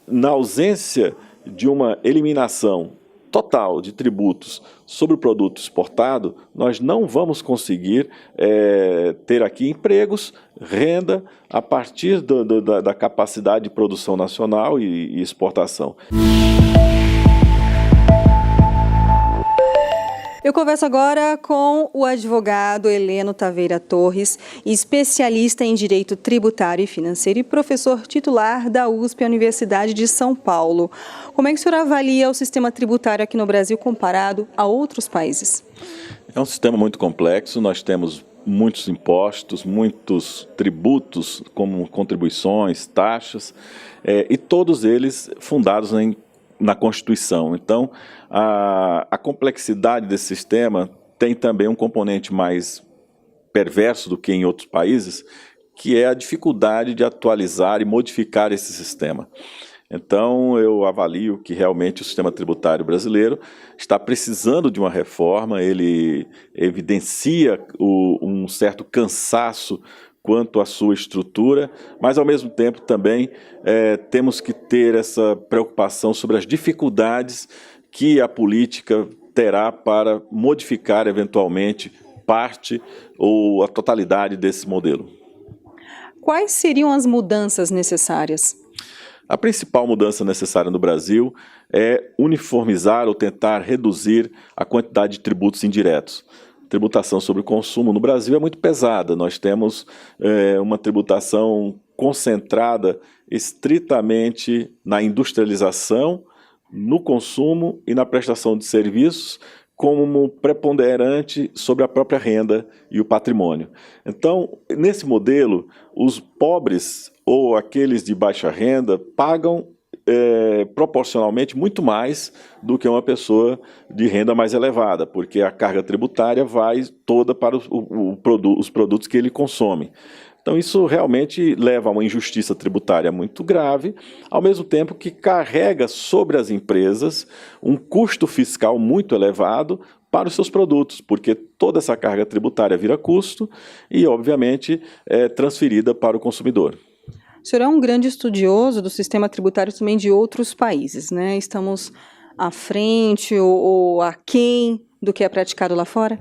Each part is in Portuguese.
Na ausência de uma eliminação total de tributos sobre o produto exportado, nós não vamos conseguir ter aqui empregos, renda, a partir da capacidade de produção nacional e exportação. Eu converso agora com o advogado Heleno Taveira Torres, especialista em Direito Tributário e Financeiro e professor titular da USP, Universidade de São Paulo. Como é que o senhor avalia o sistema tributário aqui no Brasil comparado a outros países? É um sistema muito complexo, nós temos muitos impostos, muitos tributos, como contribuições, taxas, e todos eles fundados na Constituição. Então, a complexidade desse sistema tem também um componente mais perverso do que em outros países, que é a dificuldade de atualizar e modificar esse sistema. Então, eu avalio que realmente o sistema tributário brasileiro está precisando de uma reforma, ele evidencia um certo cansaço quanto à sua estrutura, mas ao mesmo tempo também temos que ter essa preocupação sobre as dificuldades que a política terá para modificar eventualmente parte ou a totalidade desse modelo. Quais seriam as mudanças necessárias? A principal mudança necessária no Brasil é uniformizar ou tentar reduzir a quantidade de tributos indiretos. A tributação sobre o consumo no Brasil é muito pesada. Nós temos uma tributação concentrada estritamente na industrialização, no consumo e na prestação de serviços, como preponderante sobre a própria renda e o patrimônio. Então, nesse modelo, os pobres ou aqueles de baixa renda pagam proporcionalmente muito mais do que uma pessoa de renda mais elevada, porque a carga tributária vai toda para os produtos que ele consome. Então isso realmente leva a uma injustiça tributária muito grave, ao mesmo tempo que carrega sobre as empresas um custo fiscal muito elevado para os seus produtos, porque toda essa carga tributária vira custo e, obviamente, é transferida para o consumidor. O senhor é um grande estudioso do sistema tributário também de outros países, né? Estamos à frente ou aquém do que é praticado lá fora?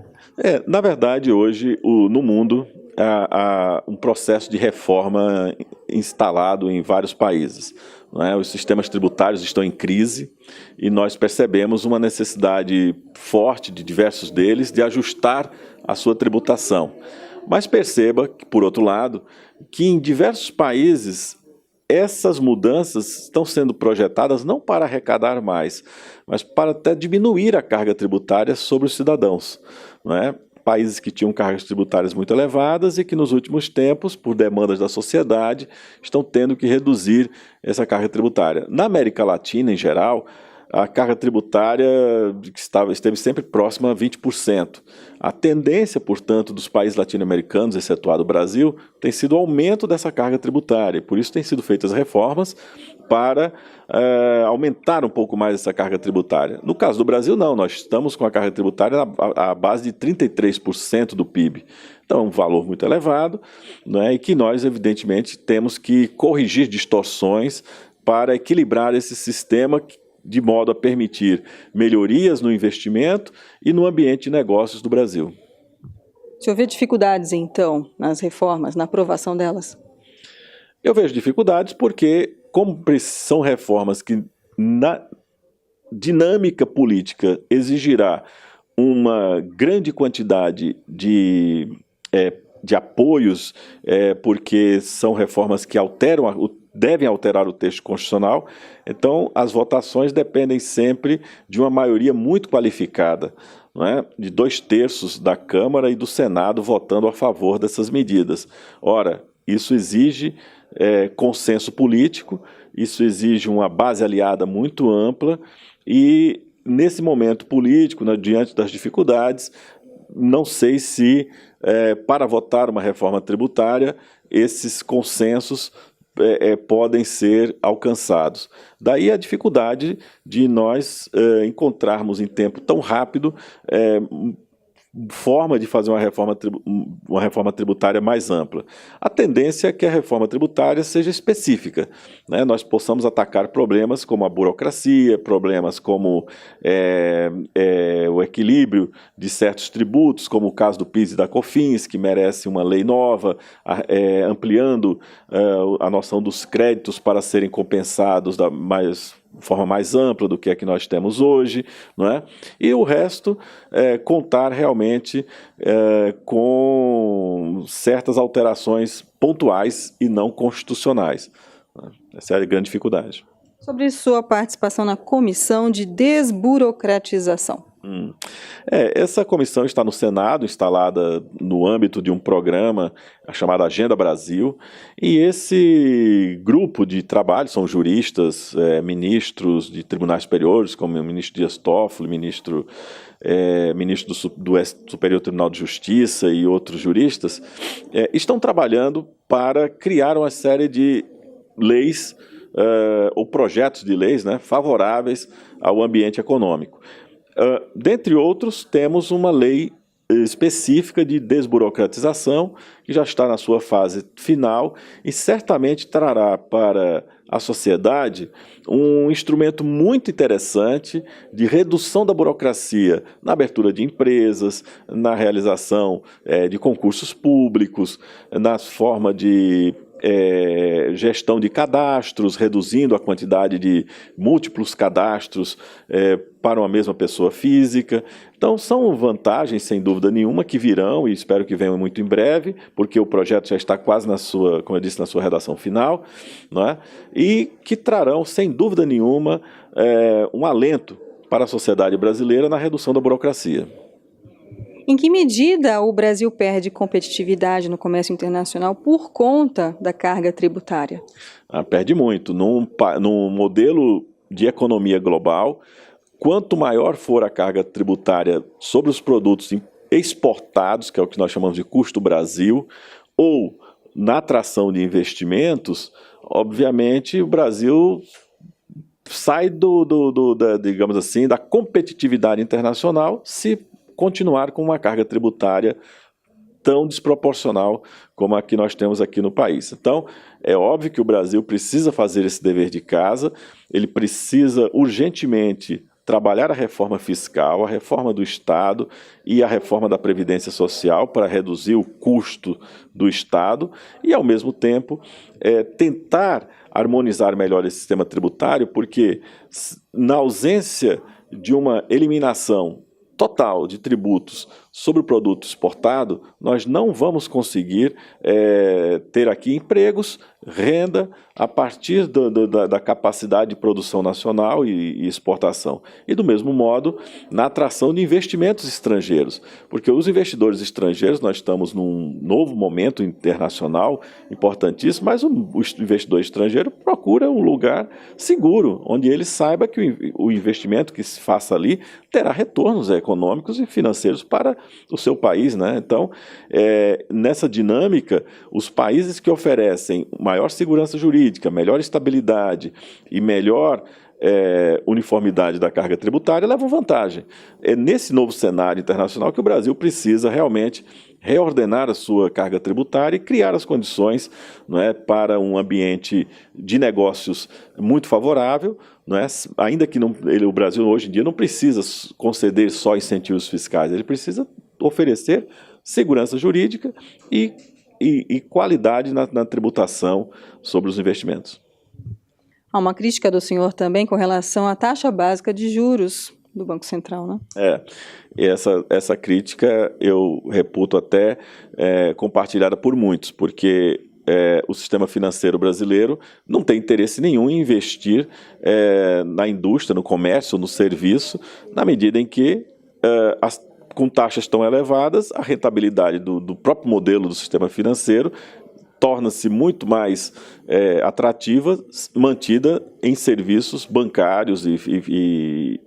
Na verdade, hoje, no mundo, há um processo de reforma instalado em vários países. Não é? Os sistemas tributários estão em crise e nós percebemos uma necessidade forte de diversos deles de ajustar a sua tributação. Mas perceba, por outro lado, que em diversos países essas mudanças estão sendo projetadas não para arrecadar mais, mas para até diminuir a carga tributária sobre os cidadãos. Não é? Países que tinham cargas tributárias muito elevadas e que nos últimos tempos, por demandas da sociedade, estão tendo que reduzir essa carga tributária. Na América Latina, em geral, a carga tributária esteve sempre próxima a 20%. A tendência, portanto, dos países latino-americanos, excetuado o Brasil, tem sido o aumento dessa carga tributária. Por isso têm sido feitas reformas para aumentar um pouco mais essa carga tributária. No caso do Brasil, não. Nós estamos com a carga tributária à base de 33% do PIB. Então, é um valor muito elevado, né, e que nós, evidentemente, temos que corrigir distorções para equilibrar esse sistema de modo a permitir melhorias no investimento e no ambiente de negócios do Brasil. O senhor vê dificuldades, então, nas reformas, na aprovação delas? Eu vejo dificuldades porque, como são reformas que na dinâmica política exigirá uma grande quantidade de apoios, porque são reformas que devem alterar o texto constitucional, então as votações dependem sempre de uma maioria muito qualificada, não é? De 2/3 da Câmara e do Senado votando a favor dessas medidas. Ora, isso exige consenso político, isso exige uma base aliada muito ampla e, nesse momento político, né, diante das dificuldades, não sei se, para votar uma reforma tributária, esses consensos podem ser alcançados. Daí a dificuldade de nós encontrarmos em tempo tão rápido forma de fazer uma reforma tributária mais ampla. A tendência é que a reforma tributária seja específica, né? Nós possamos atacar problemas como a burocracia, problemas como o equilíbrio de certos tributos, como o caso do PIS e da COFINS, que merece uma lei nova, ampliando a noção dos créditos para serem compensados de forma mais ampla do que a que nós temos hoje, não é? E o resto contar realmente com certas alterações pontuais e não constitucionais. Essa é a grande dificuldade. Sobre sua participação na Comissão de Desburocratização. Essa comissão está no Senado, instalada no âmbito de um programa chamado Agenda Brasil, e esse grupo de trabalho são juristas, ministros de tribunais superiores, como o ministro Dias Toffoli, ministro do Superior Tribunal de Justiça e outros juristas, estão trabalhando para criar uma série de leis ou projetos de leis, né, favoráveis ao ambiente econômico. Dentre outros, temos uma lei específica de desburocratização, que já está na sua fase final e certamente trará para a sociedade um instrumento muito interessante de redução da burocracia na abertura de empresas, na realização de concursos públicos, na forma de gestão de cadastros, reduzindo a quantidade de múltiplos cadastros para uma mesma pessoa física. Então são vantagens, sem dúvida nenhuma, que virão e espero que venham muito em breve, porque o projeto já está quase como eu disse, na sua redação final, não é? E que trarão, sem dúvida nenhuma, um alento para a sociedade brasileira na redução da burocracia. Em que medida o Brasil perde competitividade no comércio internacional por conta da carga tributária? Perde muito. Num modelo de economia global, quanto maior for a carga tributária sobre os produtos exportados, que é o que nós chamamos de custo Brasil, ou na atração de investimentos, obviamente o Brasil sai digamos assim, da competitividade internacional se continuar com uma carga tributária tão desproporcional como a que nós temos aqui no país. Então, é óbvio que o Brasil precisa fazer esse dever de casa, ele precisa urgentemente trabalhar a reforma fiscal, a reforma do Estado e a reforma da Previdência Social para reduzir o custo do Estado e, ao mesmo tempo, tentar harmonizar melhor esse sistema tributário, porque na ausência de uma eliminação total de tributos sobre o produto exportado, nós não vamos conseguir ter aqui empregos, renda, a partir da capacidade de produção nacional e exportação. E, do mesmo modo, na atração de investimentos estrangeiros, porque os investidores estrangeiros, nós estamos num novo momento internacional importantíssimo, mas o investidor estrangeiro procura um lugar seguro, onde ele saiba que o investimento que se faça ali terá retornos econômicos e financeiros para o seu país, né? Então, nessa dinâmica, os países que oferecem maior segurança jurídica, melhor estabilidade e melhor uniformidade da carga tributária levam vantagem. É nesse novo cenário internacional que o Brasil precisa realmente reordenar a sua carga tributária e criar as condições, não é, para um ambiente de negócios muito favorável, não é? Ainda que o Brasil hoje em dia não precisa conceder só incentivos fiscais, ele precisa oferecer segurança jurídica e qualidade na tributação sobre os investimentos. Há uma crítica do senhor também com relação à taxa básica de juros do Banco Central, né? Essa crítica eu reputo até compartilhada por muitos, porque o sistema financeiro brasileiro não tem interesse nenhum em investir na indústria, no comércio, no serviço, na medida em que com taxas tão elevadas, a rentabilidade do próprio modelo do sistema financeiro torna-se muito mais atrativa, mantida em serviços bancários e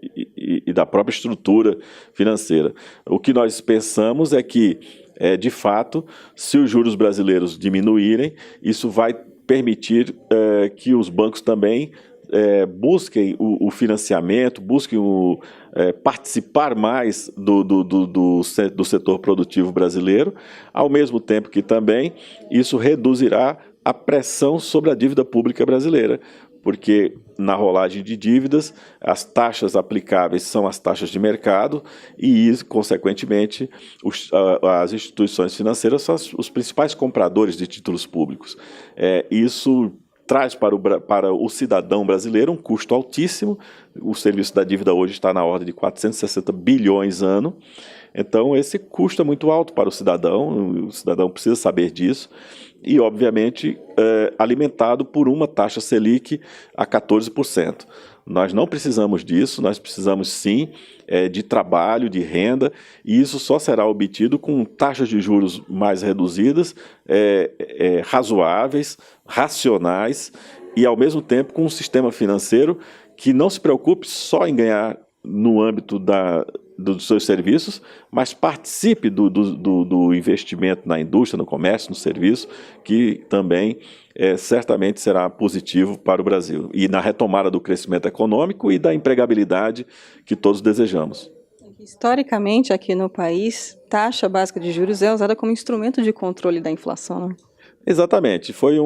da própria estrutura financeira. O que nós pensamos é que, de fato, se os juros brasileiros diminuírem, isso vai permitir que os bancos também busquem o financiamento, busquem participar mais do setor produtivo brasileiro, ao mesmo tempo que também isso reduzirá a pressão sobre a dívida pública brasileira, porque na rolagem de dívidas as taxas aplicáveis são as taxas de mercado e, consequentemente, as instituições financeiras são os principais compradores de títulos públicos. Isso traz para o cidadão brasileiro um custo altíssimo. O serviço da dívida hoje está na ordem de 460 bilhões ano. Então, esse custo é muito alto para o cidadão precisa saber disso, e, obviamente, alimentado por uma taxa Selic a 14%. Nós não precisamos disso, nós precisamos sim de trabalho, de renda, e isso só será obtido com taxas de juros mais reduzidas, razoáveis, racionais, e, ao mesmo tempo, com um sistema financeiro que não se preocupe só em ganhar no âmbito dos seus serviços, mas participe do investimento na indústria, no comércio, no serviço, que também certamente será positivo para o Brasil, e na retomada do crescimento econômico e da empregabilidade que todos desejamos. Historicamente, aqui no país, taxa básica de juros é usada como instrumento de controle da inflação, né? Exatamente, foi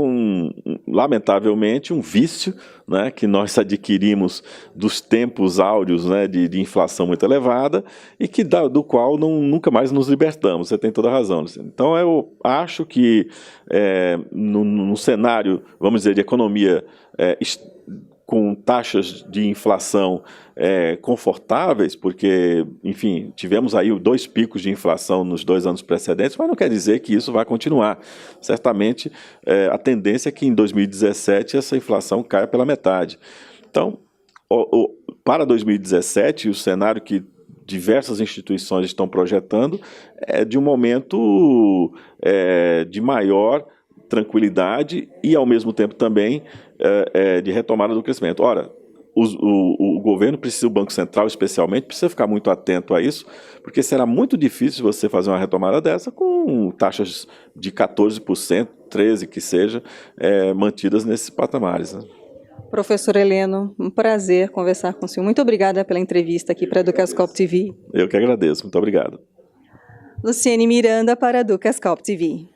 lamentavelmente um vício, né, que nós adquirimos dos tempos áureos, né, de inflação muito elevada e do qual nunca mais nos libertamos. Você tem toda a razão. Então eu acho que no cenário, vamos dizer, de economia com taxas de inflação confortáveis, porque, enfim, tivemos aí 2 picos de inflação nos 2 anos precedentes, mas não quer dizer que isso vai continuar. Certamente, a tendência é que em 2017 essa inflação caia pela metade. Então, para 2017, o cenário que diversas instituições estão projetando é de um momento de maior tranquilidade e, ao mesmo tempo, também de retomada do crescimento. Ora, o governo precisa, o Banco Central especialmente, precisa ficar muito atento a isso, porque será muito difícil você fazer uma retomada dessa com taxas de 14%, 13% que seja, mantidas nesses patamares, né? Professor Heleno, um prazer conversar com o senhor. Muito obrigada pela entrevista aqui para a Educascope TV. Eu que agradeço. Muito obrigado. Luciene Miranda para a Educascope TV.